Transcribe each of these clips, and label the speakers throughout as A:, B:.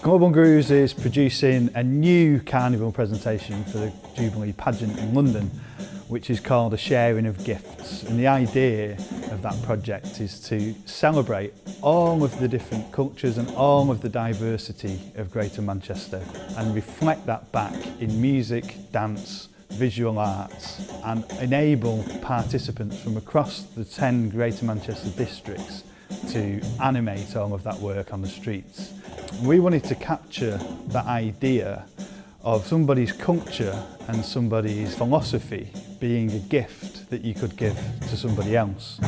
A: Global Grooves is producing a new Carnival presentation for the Jubilee Pageant in London, which is called A Sharing of Gifts. And the idea of that project is to celebrate all of the different cultures and all of the diversity of Greater Manchester and reflect that back in music, dance, visual arts, and enable participants from across the 10 Greater Manchester districts to animate all of that work on the streets. We wanted to capture that idea of somebody's culture and somebody's philosophy being a gift that you could give to somebody else.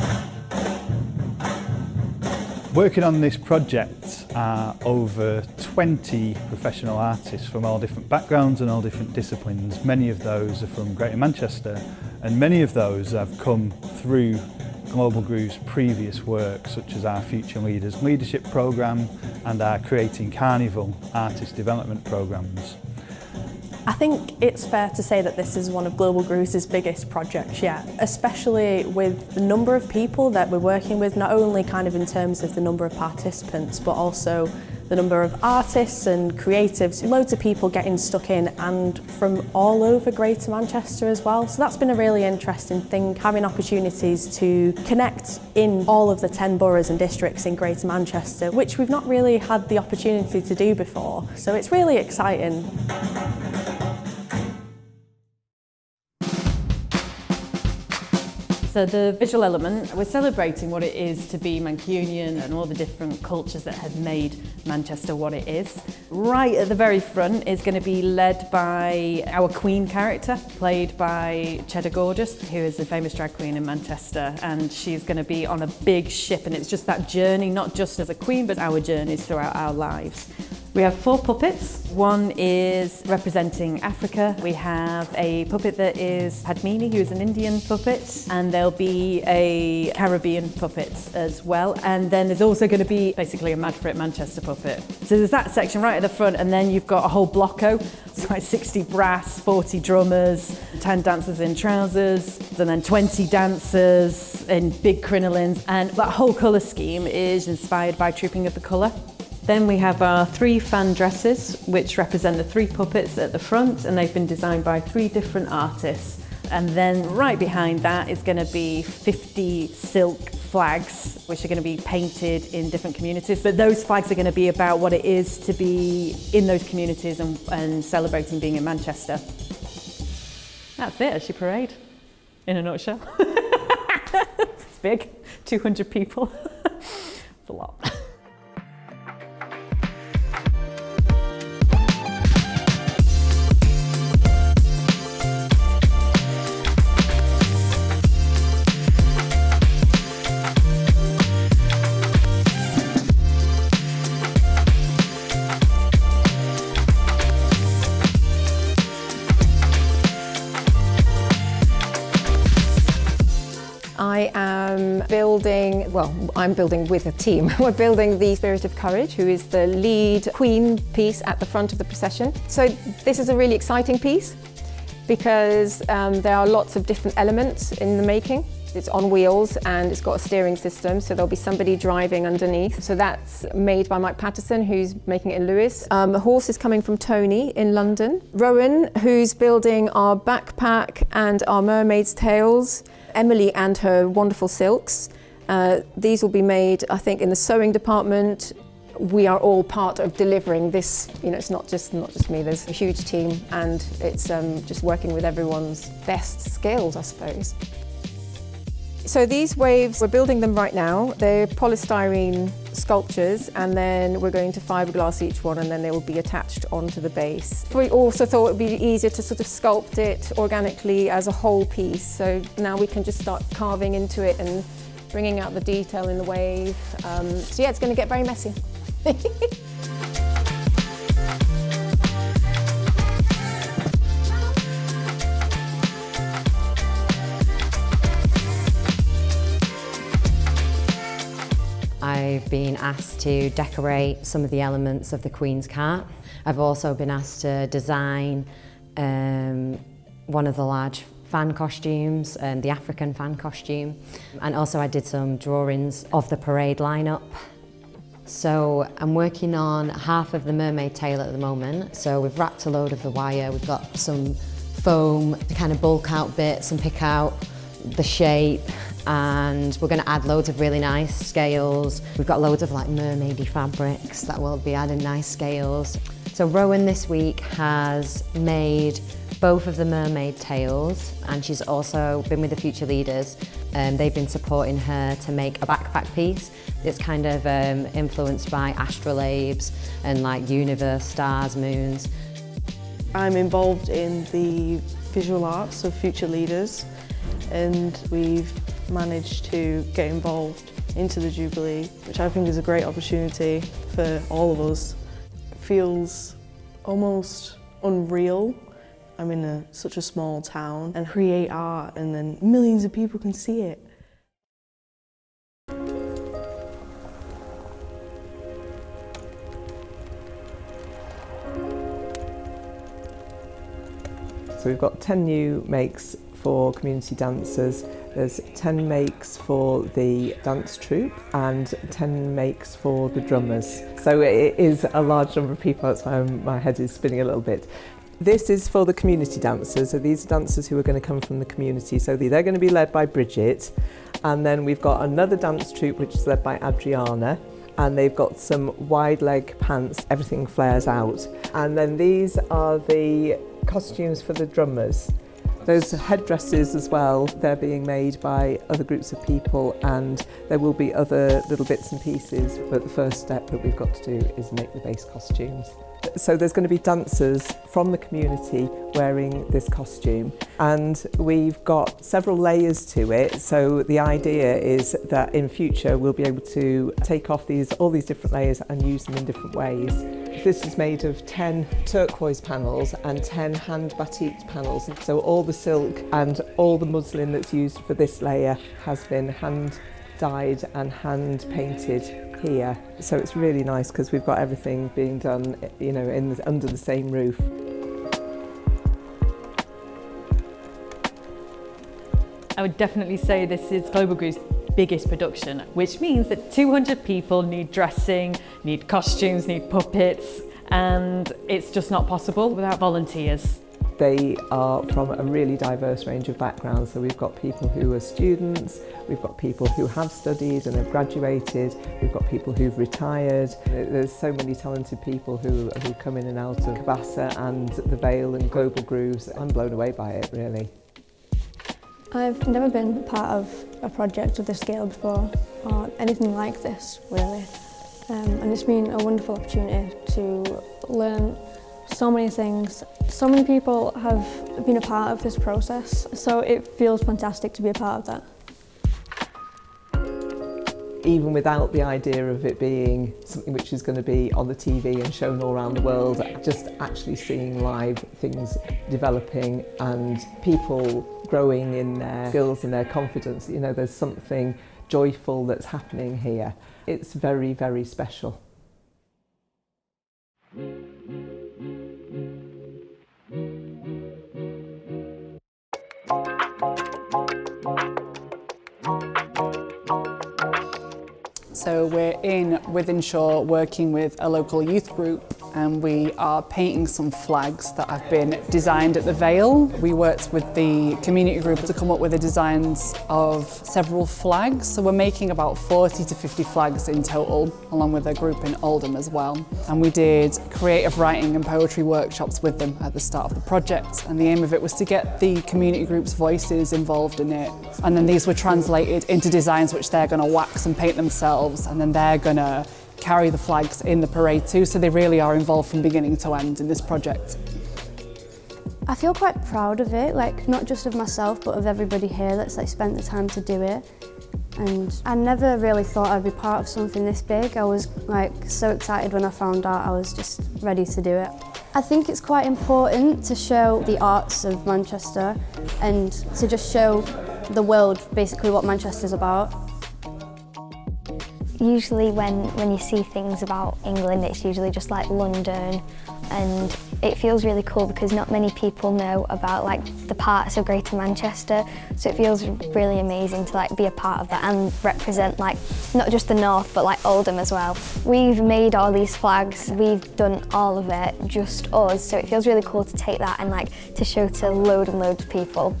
A: Working on this project are over 20 professional artists from all different backgrounds and all different disciplines. Many of those are from Greater Manchester, and many of those have come through Global Grooves' previous work, such as our Future Leaders Leadership Programme and our Creating Carnival Artist Development Programmes.
B: I think it's fair to say that this is one of Global Grooves' biggest projects yet, especially with the number of people that we're working with, not only kind of in terms of the number of participants, but also the number of artists and creatives, loads of people getting stuck in, and from all over Greater Manchester as well. So that's been a really interesting thing, having opportunities to connect in all of the 10 boroughs and districts in Greater Manchester, which we've not really had the opportunity to do before. So it's really exciting.
C: So the visual element, we're celebrating what it is to be Mancunian and all the different cultures that have made Manchester what it is. Right at the very front is going to be led by our Queen character, played by Cheddar Gorgeous, who is a famous drag queen in Manchester, and she's going to be on a big ship, and it's just that journey, not just as a queen, but our journeys throughout our lives. We have 4 puppets. One is representing Africa. We have a puppet that is Padmini, who is an Indian puppet, and there'll be a Caribbean puppet as well. And then there's also going to be basically a Mad for It Manchester puppet. So there's that section right at the front, and then you've got a whole blocko. It's like 60 brass, 40 drummers, 10 dancers in trousers, and then 20 dancers in big crinolines. And that whole colour scheme is inspired by Trooping of the Colour. Then we have our 3 fan dresses, which represent the 3 puppets at the front, and they've been designed by 3 different artists. And then right behind that is going to be 50 silk flags, which are going to be painted in different communities. But those flags are going to be about what it is to be in those communities and celebrating being in Manchester. That's it, She Parade, in a nutshell. It's big, 200 people. It's a lot.
D: I'm building with a team. We're building the Spirit of Courage, who is the lead queen piece at the front of the procession. So this is a really exciting piece because there are lots of different elements in the making. It's on wheels and it's got a steering system, so there'll be somebody driving underneath. So that's made by Mike Patterson, who's making it in Lewis. The horse is coming from Tony in London. Rowan, who's building our backpack and our mermaid's tails. Emily and her wonderful silks. These will be made, I think, in the sewing department. We are all part of delivering this. You know, it's not just me. There's a huge team, and it's just working with everyone's best skills, I suppose. So these waves, we're building them right now. They're polystyrene sculptures, and then we're going to fiberglass each one, and then they will be attached onto the base. We also thought it would be easier to sort of sculpt it organically as a whole piece. So now we can just start carving into it and bringing out the detail in the wave. So yeah, it's going to get very messy.
E: I've been asked to decorate some of the elements of the Queen's cart. I've also been asked to design one of the large fan costumes, the African fan costume. And also I did some drawings of the parade lineup. So I'm working on half of the mermaid tail at the moment. So we've wrapped a load of the wire, we've got some foam to kind of bulk out bits and pick out the shape, and we're going to add loads of really nice scales. We've got loads of like mermaidy fabrics that will be adding nice scales. So Rowan this week has made both of the mermaid tails, and she's also been with the Future Leaders. They've been supporting her to make a backpack piece. It's kind of influenced by astrolabes and like universe, stars, moons.
F: I'm involved in the visual arts of Future Leaders, and we've managed to get involved into the Jubilee, which I think is a great opportunity for all of us. It feels almost unreal. I'm in such a small town and create art, and then millions of people can see it.
G: So we've got 10 new makes for community dancers. There's 10 makes for the dance troupe and 10 makes for the drummers. So it is a large number of people, that's why my head is spinning a little bit. This is for the community dancers, so these are dancers who are going to come from the community. So they're going to be led by Bridget, and then we've got another dance troupe which is led by Adriana, and they've got some wide leg pants, everything flares out. And then these are the costumes for the drummers. Those headdresses as well, they're being made by other groups of people, and there will be other little bits and pieces, but the first step that we've got to do is make the base costumes. So there's going to be dancers from the community wearing this costume, and we've got several layers to it. So the idea is that in future we'll be able to take off all these different layers and use them in different ways. This is made of 10 turquoise panels and 10 hand batik panels. So all the silk and all the muslin that's used for this layer has been hand dyed and hand painted here. So it's really nice because we've got everything being done, you know, under the same roof.
C: I would definitely say this is Global Group's biggest production, which means that 200 people need dressing, need costumes, need puppets, and it's just not possible without volunteers.
G: They are from a really diverse range of backgrounds. So we've got people who are students, we've got people who have studied and have graduated, we've got people who've retired. There's so many talented people who come in and out of Cabasa and the Vale and Global Grooves. I'm blown away by it, really.
H: I've never been part of a project of this scale before, or anything like this, really. And it's been a wonderful opportunity to learn so many things. So many people have been a part of this process, so it feels fantastic to be a part of that.
G: Even without the idea of it being something which is going to be on the TV and shown all around the world, just actually seeing live things developing and people growing in their skills and their confidence, you know, there's something joyful that's happening here. It's very, very special.
I: So we're in Wythenshawe working with a local youth group, and we are painting some flags that have been designed at the Vale. We worked with the community group to come up with the designs of several flags. So we're making about 40 to 50 flags in total, along with a group in Oldham as well. And we did creative writing and poetry workshops with them at the start of the project. And the aim of it was to get the community group's voices involved in it. And then these were translated into designs which they're going to wax and paint themselves, and then they're going to carry the flags in the parade too, so they really are involved from beginning to end in this project.
H: I feel quite proud of it, like not just of myself but of everybody here that's spent the time to do it. And I never really thought I'd be part of something this big. I was so excited when I found out. I was just ready to do it. I think it's quite important to show the arts of Manchester and to just show the world basically what Manchester's about.
J: Usually when you see things about England, it's usually just like London, and it feels really cool because not many people know about like the parts of Greater Manchester, so it feels really amazing to like be a part of that and represent like not just the north but like Oldham as well. We've made all these flags, we've done all of it, just us, so it feels really cool to take that and like to show to loads and loads of people.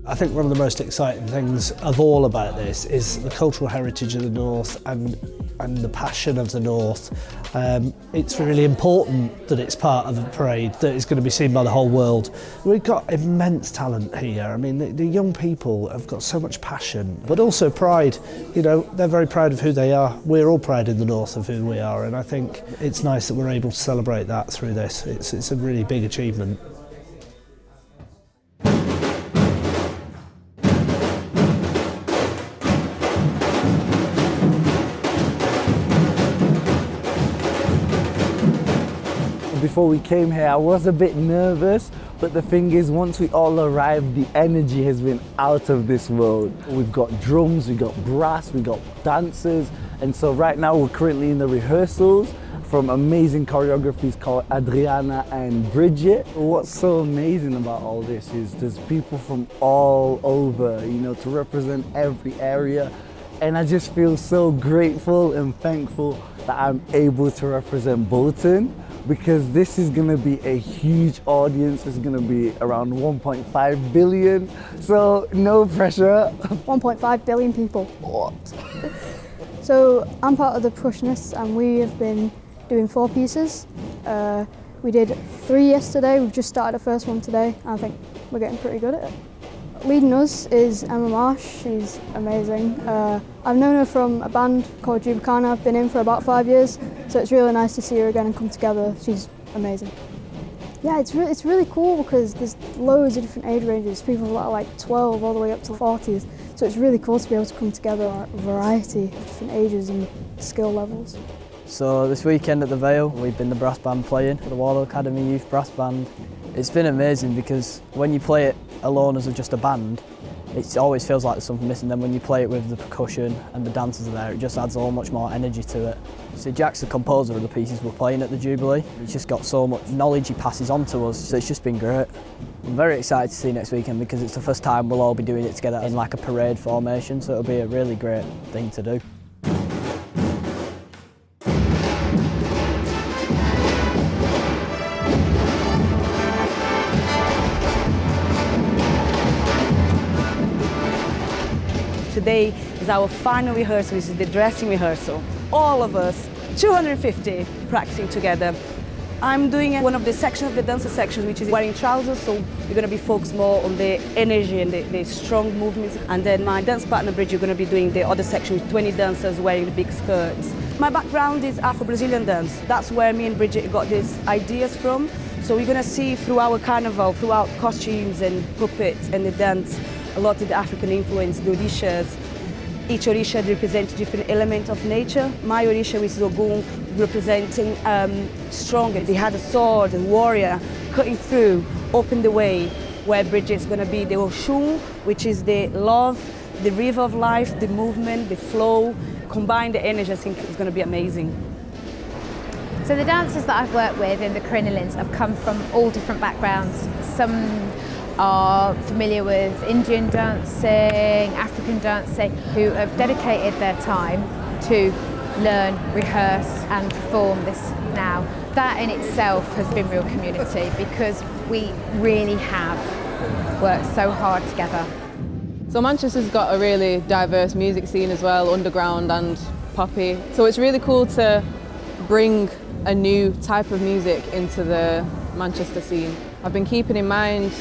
K: I think one of the most exciting things of all about this is the cultural heritage of the North and the passion of the North. It's really important that it's part of the parade, that it's going to be seen by the whole world. We've got immense talent here. I mean, the young people have got so much passion, but also pride. You know, they're very proud of who they are. We're all proud in the North of who we are, and I think it's nice that we're able to celebrate that through this. It's a really big achievement.
L: Before we came here, I was a bit nervous, but the thing is, once we all arrived, the energy has been out of this world. We've got drums, we've got brass, we've got dancers, and so right now we're currently in the rehearsals from amazing choreographies called Adriana and Bridget. What's so amazing about all this is there's people from all over, you know, to represent every area, and I just feel so grateful and thankful that I'm able to represent Bolton, because this is going to be a huge audience. It's going to be around 1.5 billion, so no pressure.
H: 1.5 billion people.
L: What?
H: So I'm part of the percussionists and we have been doing 4 pieces. We did 3 yesterday, we've just started the first one today, and I think we're getting pretty good at it. Leading us is Emma Marsh, she's amazing. I've known her from a band called Jubicana. I've been in for about 5 years, so it's really nice to see her again and come together. She's amazing. Yeah, it's really cool because there's loads of different age ranges, people that are like 12 all the way up to 40s, so it's really cool to be able to come together a variety of different ages and skill levels.
M: So this weekend at the Vale, we've been the brass band playing for the Warlow Academy Youth Brass Band. It's been amazing because when you play it alone as just a band, it always feels like there's something missing. Then when you play it with the percussion and the dancers are there, it just adds so much more energy to it. So Jack's the composer of the pieces we're playing at the Jubilee. He's just got so much knowledge he passes on to us, so it's just been great. I'm very excited to see next weekend because it's the first time we'll all be doing it together in like a parade formation, so it'll be a really great thing to do.
N: Today is our final rehearsal, which is the dressing rehearsal. All of us, 250, practicing together. I'm doing one of the sections of the dancer sections, which is wearing trousers, so we're going to be focused more on the energy and the strong movements. And then my dance partner, Bridget, are going to be doing the other section with 20 dancers wearing the big skirts. My background is Afro-Brazilian dance. That's where me and Bridget got these ideas from. So we're going to see through our carnival, throughout costumes and puppets and the dance, a lot of the African influence, the orishas. Each orisha represents a different element of nature. My orisha, which is Ogun, representing strong. They had a sword, a warrior, cutting through, open the way, where Bridget's going to be the Oshun, which is the love, the river of life, the movement, the flow. Combine the energy, I think it's going to be amazing.
O: So the dancers that I've worked with in the crinolines have come from all different backgrounds. Some are familiar with Indian dancing, African dancing, who have dedicated their time to learn, rehearse and perform this now. That in itself has been real community because we really have worked so hard together.
P: So Manchester's got a really diverse music scene as well, underground and poppy. So it's really cool to bring a new type of music into the Manchester scene. I've been keeping in mind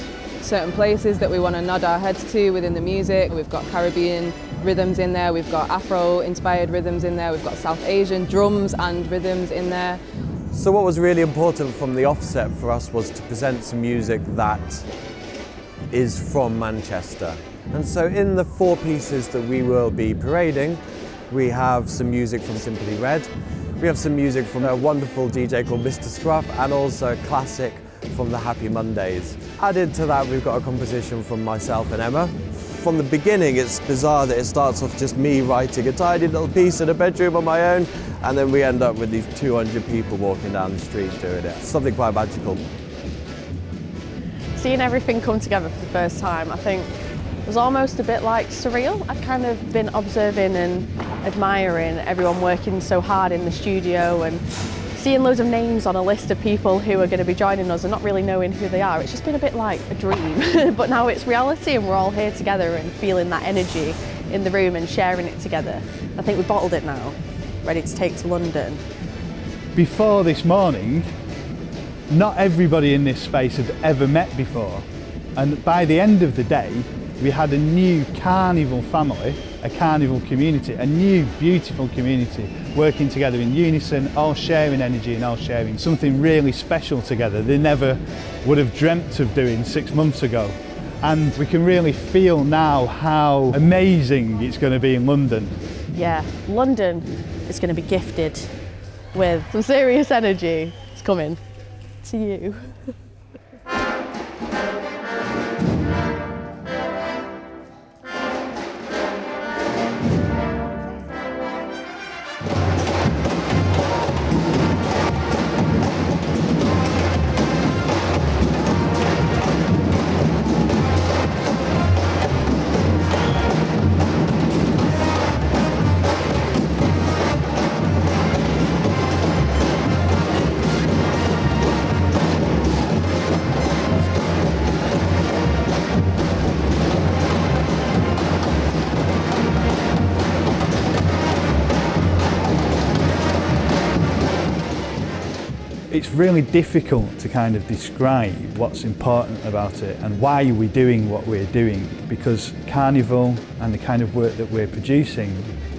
P: certain places that we want to nod our heads to within the music. We've got Caribbean rhythms in there, we've got Afro-inspired rhythms in there, we've got South Asian drums and rhythms in there.
Q: So what was really important from the offset for us was to present some music that is from Manchester. And so in the 4 pieces that we will be parading, we have some music from Simply Red, we have some music from a wonderful DJ called Mr. Scruff, and also a classic from the Happy Mondays. Added to that, we've got a composition from myself and Emma, from the beginning, it's bizarre that it starts off just me writing a tiny little piece in a bedroom on my own, and then we end up with these 200 people walking down the street doing it. Something quite magical.
F: Seeing everything come together for the first time, I think was almost a bit like surreal. I'd kind of been observing and admiring everyone working so hard in the studio and seeing loads of names on a list of people who are going to be joining us and not really knowing who they are. It's just been a bit like a dream, but now it's reality and we're all here together and feeling that energy in the room and sharing it together. I think we've bottled it now, ready to take to London.
A: Before this morning, not everybody in this space had ever met before, and by the end of the day we had a new Carnival family, a Carnival community, a new beautiful community working together in unison, all sharing energy and all sharing something really special together they never would have dreamt of doing 6 months ago. And we can really feel now how amazing it's going to be in London.
F: Yeah, London is going to be gifted with some serious energy. It's coming to you.
A: It's really difficult to kind of describe what's important about it and why we're doing what we're doing, because Carnival and the kind of work that we're producing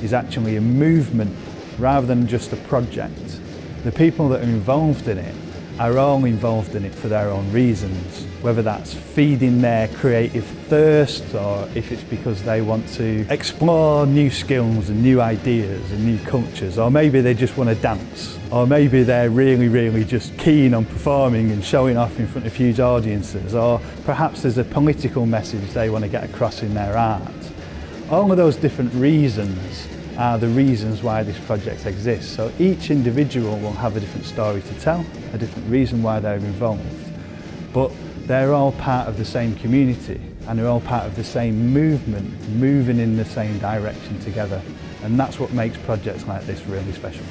A: is actually a movement rather than just a project. The people that are involved in it are all involved in it for their own reasons, whether that's feeding their creative thirst or if it's because they want to explore new skills and new ideas and new cultures, or maybe they just want to dance, or maybe they're really just keen on performing and showing off in front of huge audiences, or perhaps there's a political message they want to get across in their art. All of those different reasons are the reasons why this project exists. So each individual will have a different story to tell, a different reason why they're involved, but they're all part of the same community and they're all part of the same movement, moving in the same direction together. And that's what makes projects like this really special.